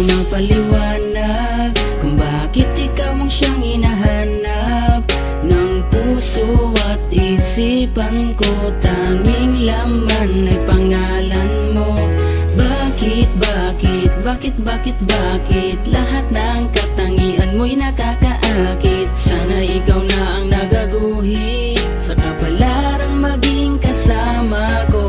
mapaliwanag kung bakit ikaw ang siyang hinahanap ng puso at isipan ko. Tanging laman ay pangalan mo. Bakit lahat ng katangian mo'y nakakaakit? Sana ikaw na ang nagaguhit sa kapalarang maging kasama ko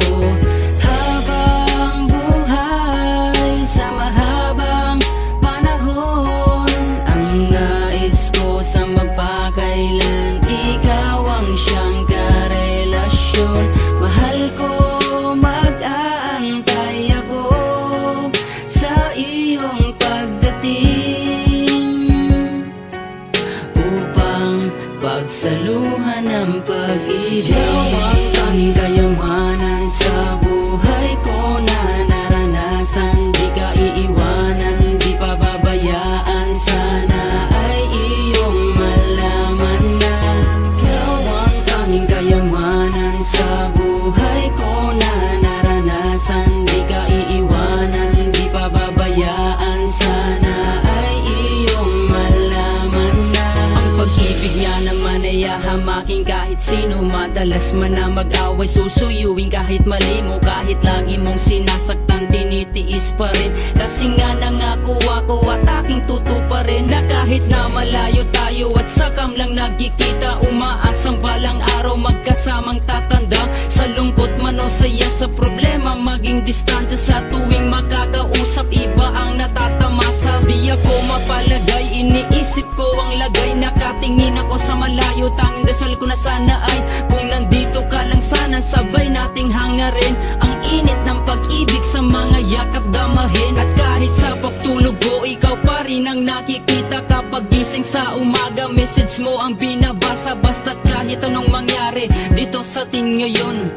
habang buhay sa mahabang panahon. Ang nais ko sa magpakailan, ikaw ang siyang karelasyon. Mahal ko, mag-aantay ako sa iyong pagdating upang pagsaluhan ng pag-ibig. Ikaw ang tanging kayamanan sa buhay ko na naranasan. Di ka iiwanan, di pababayaan. Sana ay iyong malaman na ikaw ang tanging kayamanan sa buhay ko na naranasan. Di ka iiwanan, di pababayaan. Sana ay iyong malaman na ang pag-ibig niya naman ay hahamakin kahit sino. Madalas man na mag-away, susuyuin kahit mali mo. Kahit lagi mong sinasaktan, tinitiis pa rin. Kasi nga nangako ako at aking tutuparin na kahit na malayo tayo at sakam lang nagkikita, umaasang balang araw magkasamang tatanda. Sa lungkot man o saya, sa problema maging distansya. Sa tuwing makakausap, iba ang natatamasa. Di ako mapalagay, iniisip ko ang lagay. Nakatingin ako sa malayo, tanging dasal ko na sana ay kung nandito ka lang sana, sabay nating hangarin ang init ng pag-ibig sa mga yakap damahin. At kahit sa pagtulog ko, ikaw pa rin ang nakikita. Kapag gising sa umaga, message mo ang binabasa. Basta't kahit anong mangyari dito sa atin ngayon,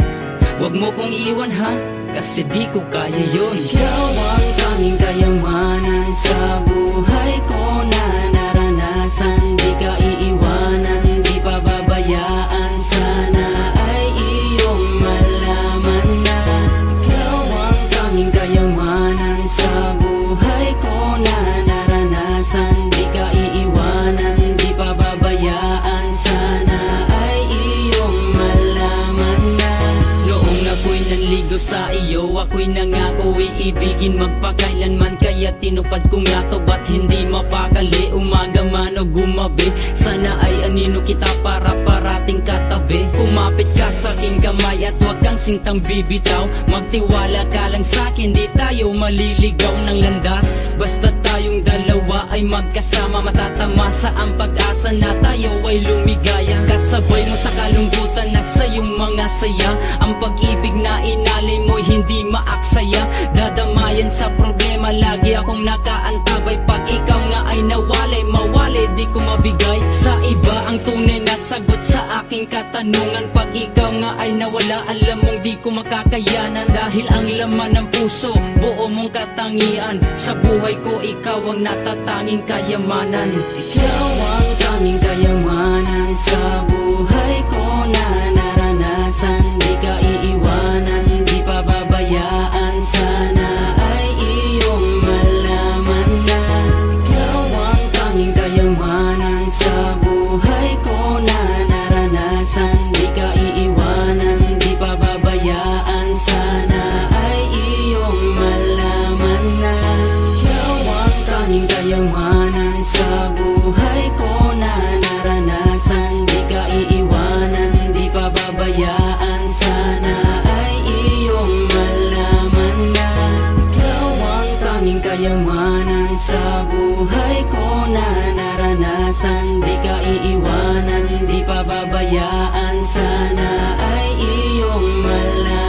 wag mo kong iwan ha, kasi di ko kaya yun. Ikaw ang tanging kayamanan sa buhay ko na naranasan. Di ka iiwanan, di pababayaan. Sana ay iyong malaman na ikaw ang tanging kayamanan sa buhay ko na naranasan. Di ka iiwanan, di pababayaan. Sana ay iyong malaman na noong ako'y nanligo sa iyo, ako'y nangako iibigin magpakailanman. Kaya tinupad ko nga to, ba't hindi mapakali? Umaga man o gumabi, sana ay anino kita para parating katabi. Kumapit ka sa aking kamay at huwag kang sintang bibitaw. Magtiwala ka lang sa'kin, di tayo maliligaw ng landas. Basta tayong dalawa ay magkasama, matatamasa ang pag-asa na tayo ay lumigaya. Kasabay mo sa kalungkutan at sa iyong mga saya, ang pag-ibig na inalay mo'y hindi maaksaya. Dadamayan sa problema, lagi akong nakaantabay. Pag ikaw nga ay nawalay, mawalay di ko mabigay sa iba ang tunay na sagot sa aking katanungan. Pag ikaw nga ay nawala, alam mong di ko makakayanan. Dahil ang laman ng puso, buo mong katangian. Sa buhay ko, ikaw ang natatanging kayamanan. Ikaw ang tanging kayamanan sa buhay ko na naranasan. Di ka iiwanan, di pababayaan. Sana ay iyong malaman na ikaw ang tanging kayamanan sa buhay ko na naranasan. Di ka iiwanan, di pababayaan. Sana ay iyong malaman na ikaw ang tanging kayamanan sa buhay ko na naranasan. Di ka iiwanan, di pababayaan. Sana ay iyong malaman na ikaw ang tanging kayamanan sa buhay ko na naranasan. Di ka iiwanan, di pababayaan. Sana ay iyong malaman.